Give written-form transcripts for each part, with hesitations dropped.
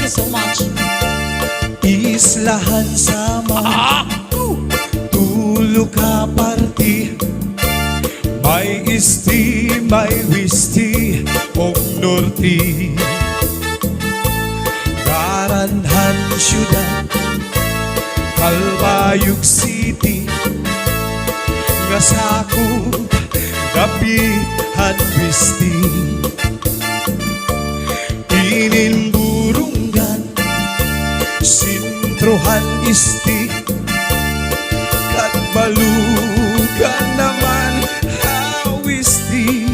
Thank you so much. Islahan Samar, tulo ka party. May isti, may wisti, og norti. Garanhan syudad, Kalbayog City. Nga sakop, gabihan wisti. Ininburungan, sintrohan isti. Katbalugan naman hawisti.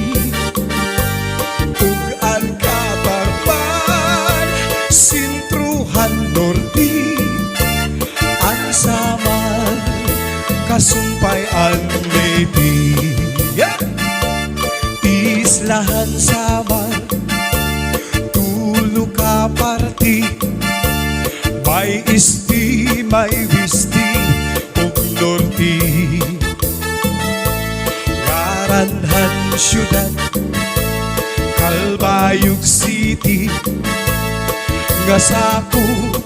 Ugan kabarban, sintruhan norti. Ang Samar, kasumpay ang lady. Yeah! Islahan Samar, tulo ka party. May isti, may wisti, ug norti. Garanhan syudad, Kalbayog City. Nga sakop,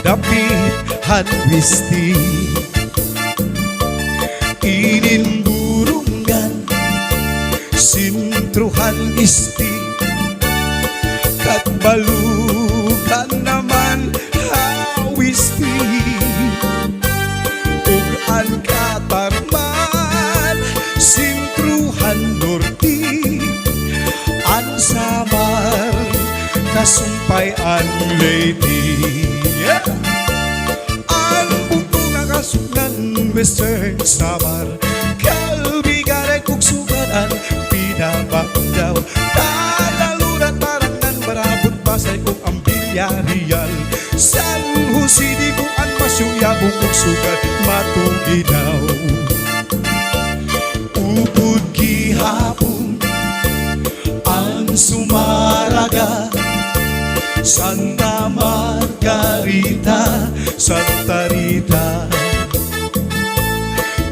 dapihan wisti. Ininburungan, sintruhan isti. Katbalugan naman hawisti. Ug ang katarman, sintruhan norti. Ang Samar, kasumpay ang lady. Yeah! Ang buto nga kasugnan, Western Samar. Kalbigaray kong sugaran, pinabakdaw. Talaluran parang nang barabot pasay kong ang bilyarial. San Jose di buan masyuyabong kong sugat, matuginaw. Upod gihapon, ang Sumaraga. Santa Margarita, Santa Rita.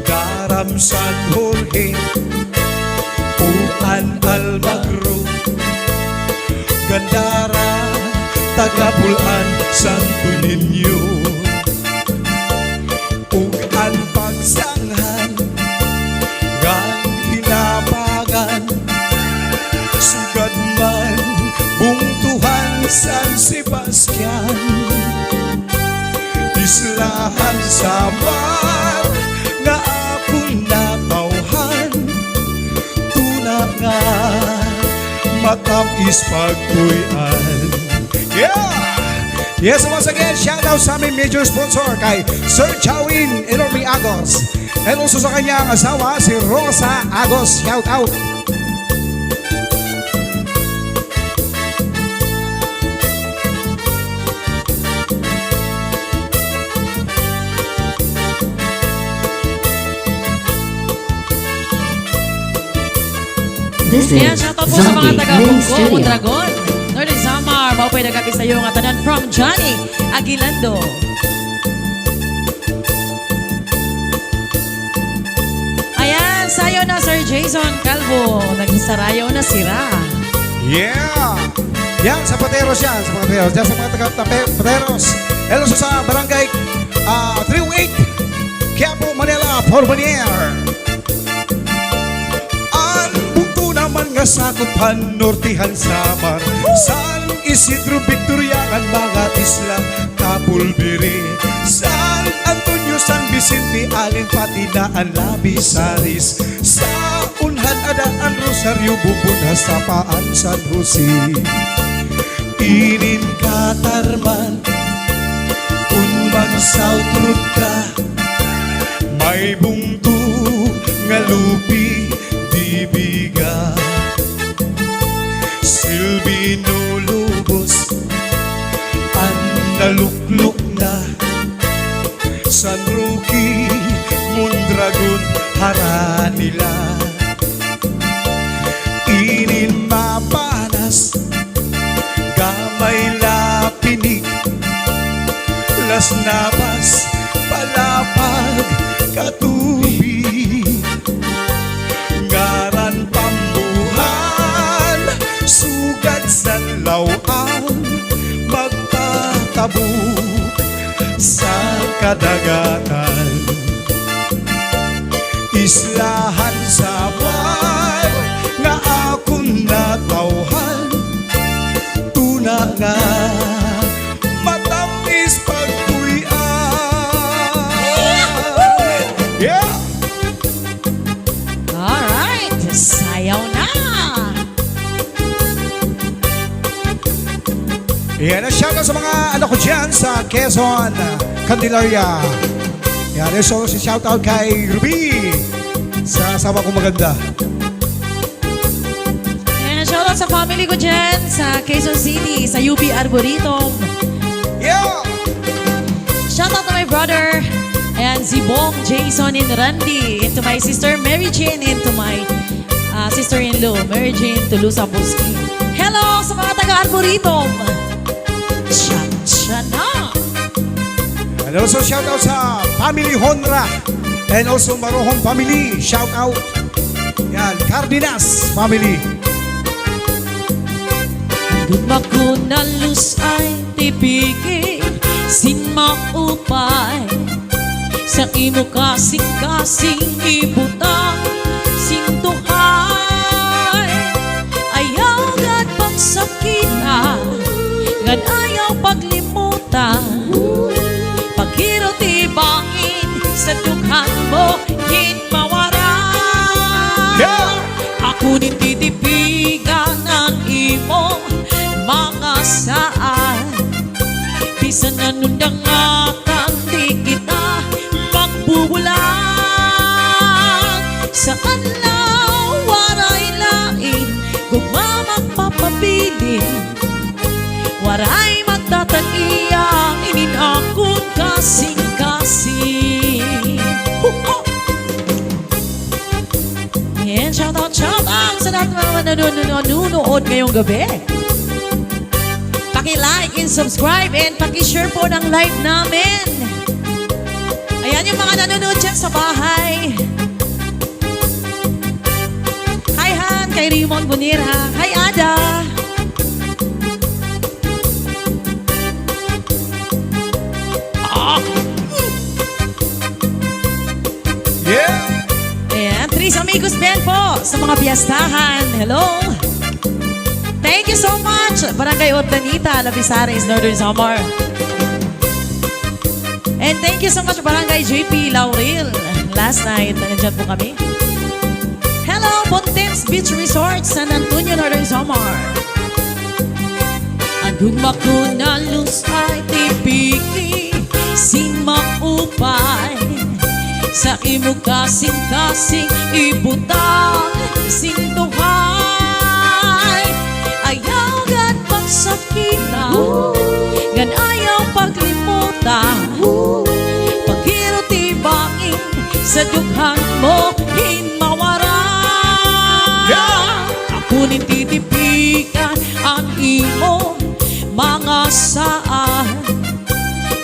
Garam San Jorge, Uan Almagro. Gandara, Tagapulan, Santo Niño. Ugan Pagsanghan, Gang Hinabagan. Sugad man, Bungtuhan, San Sebastian. Islahan Samar, nga akong natawhan. Tuna nga, matamis pagtuyan. Yeah! Yes, once again, shout out sa aming major sponsor kay Sir Chawin Enorme Agos. And also sa kanyang asawa, si Rosa Agos. Shout out! This Kaya is shoutout po sa mga Zaldy taga-Bungko, Main Studio. Dragon, Northern Samar, maupay nagkapis sa iyo nga tanan from Johnny Aguilando. Ayan, sayo na Sir Jason Calvo, nagsarayo na sira. Yeah! Yan, sa Pateros yan, sa Pateros. Yan sa mga taga-Pateros. Hello sa barangay 308, Quiapo, Manila, Porvanier. Ang bugto naman nga sakupan, Nortihan Samar. San Isidro, Victoriagan, mga Isla, Kapulbiri. San Antonio, San Vicente, Alin, Patinaan, Labisaris. Sa Unhan, Adaan, Rosario, Bubuna, Sapaan, San Jose. Inin Katarman, Unman, South Road ka. May bungto nga lupi, dibiga. Silvino Lubos, ang nalukluk na. San Roque, Mondragon, Haranila. Inin Mapanas, Gamay Lapinig. Las Navas, Palapag, Katubig. Ngaran Pambuhan, Sugat sa Lawang, Magpa tabuk sa kadagatan. Islahan Samar nga akong natawhan, tuna nga matamis pagpuyan. Yeah! Alright, sayaw na! Yan, shoutout sa mga ano ko dyan sa Quezon, Candelaria. Yan, so si shoutout kay Ruby sa asawa kong maganda. And shoutout sa family ko dyan sa Quezon City, sa UP Arboretum. Yeah! Shoutout to my brother, and si Bong, Jason, and Randy. And to my sister Mary Jane, and to my sister-in-law, Mary Jane Tulusa-Bulski. Hello sa mga taga-Arboretum! Cha-cha na! And also shoutout sa family Honra and also Marohong family. Shoutout. Yan, Cardenas family. Dugma ko na lusay, tipigil, sin maupay. Sa imo kasing-kasing ibutang, sintuhay. Ayaw gad pagsakita, gad ayaw paglimutan. Paghiro tibangin, sa dughan mo, hinmawaran. Yeah! Ako din titipigan ang imong mga saan. Bisan anundang akan di kita magbubulan. Saan lang waray lain, gugma magpapabilin. Waray magtatag-iya, inin akong kasing-kasing. And shout out sa lahat ng mga nanonood ngayong gabi. Paki-like and subscribe and paki-share po ng live namin. Ayan yung mga nanonood dyan sa bahay. Hi Han, kay Raymond Bonira. Hi Ada. Yeah! Ayan, Tris Amigos Band po sa mga piyastahan. Hello! Thank you so much! Barangay Ordanita, Lapisares, Northern Samar. And thank you so much, Barangay JP Laurel. Last night, nandiyan po kami. Hello, Pontems Beach Resort, San Antonio, Northern Samar. Andun makuna lusay, tipiki, sin maupay. Sa imo kasing-kasing ibutang, sintuhay. Ayaw gan pagsakita, gan ayaw paglimutan. Paghiro tibangin, sa dughan mo hinmawaran. Yeah! Ako nin titipikan ang imo mga saan.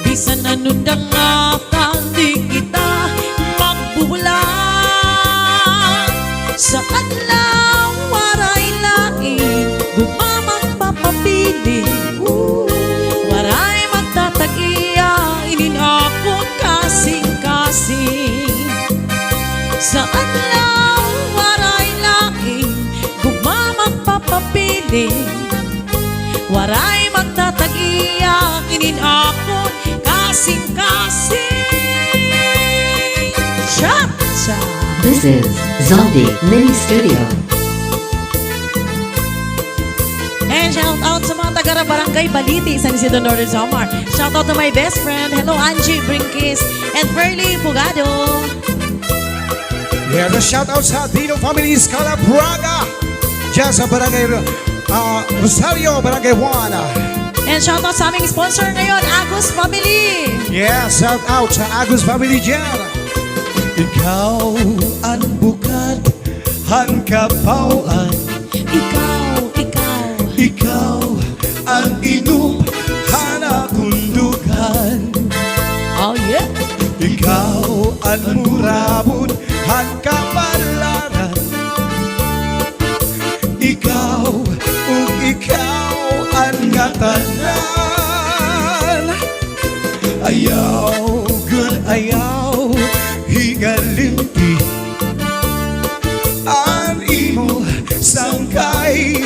Bisan anundang akan di kita magbubulan. Saan lang waray lain, gumamang papabilin. Waray magtatag-iya, inin akong kasing-kasing. Saan lang waray lain, gumamang papabilin. Waray magtatag-iya, inin akong kasing-kasing. Cha-cha! This is Zaldy Mini Studio. And shout out sa mga taga-barangay Baliti, San Isidro, Northern Samar. Shout out to my best friend. Hello, Angie Brinkis and Pearly Pugado. Yeah, the shoutout sa Dino family Scala Braga. Diyan sa barangay Rosario, barangay 1. And shout out sa aming sponsor ngayon, Agus Family. Yeah, shout out sa Agus family dyan. Ikaw ang bukad, han kapauan. Ikaw ang inup, hana kundukan. Oh yeah. Ikaw ang murabon, han kapalaran. Ikaw ang ngatanan. Ayaw, good ayaw, higalinti ang imo sangkay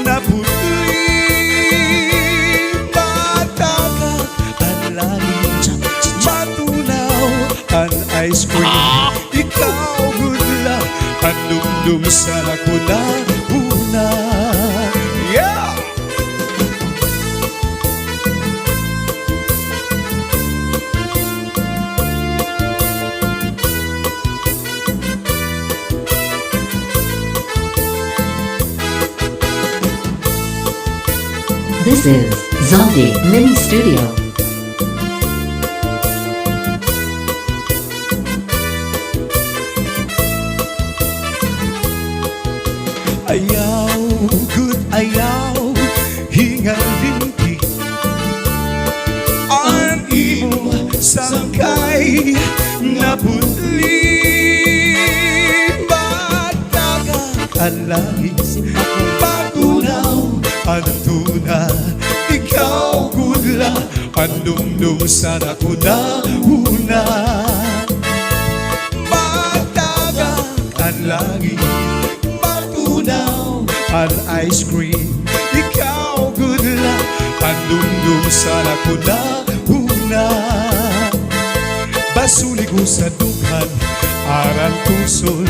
na putli mataka ang langit matunaw ang ice cream ikaw gudla ang dumdum sa lakuna una yeah. This is Zaldy Mini Studio. Ayaw, good ayaw, hingalinti ang imo sangkay na putli matagak ang langit patunaw ang tuna ikaw gudla ang dumdum sa nakuna una matagak ang langit patunaw ang ice cream ikaw gudla ang dumdum sa nakuna una basuli ko sa dughan aran puson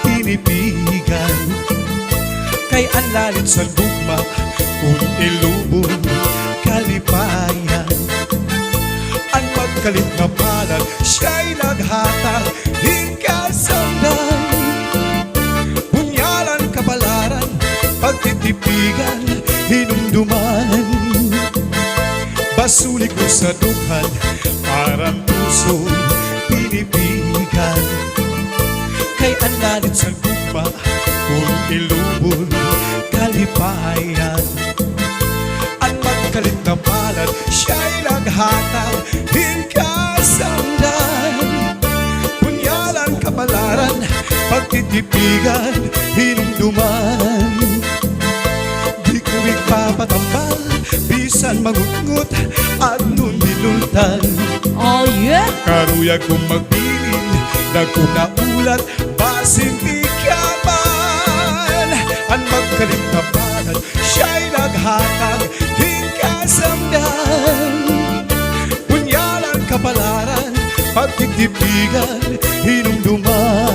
tinipigan kay ang lalit sa gugma kung ilubon kalipayan ang pagkalit na palad siya'y naghatag hingkasanday bunyalan kapalaran pagtitipigan hinumduman basulik ko sa dughan parang puso pinipigan kay ang lalit sa gugma kung ilubon kalipayan ang magkalit na palad siya'y naghatag hingkasandan punyalan kapalaran pagtitipigan hinumduman di ko ipapatambal bisan mangungut at nun nilultan Oh yeah! karuyag kong magbilin nagkuna ulat basin di ka man ang magkalit na palad siya'y naghatag hingkasamdan punyalan kapalaran pagtitipigan hinumduman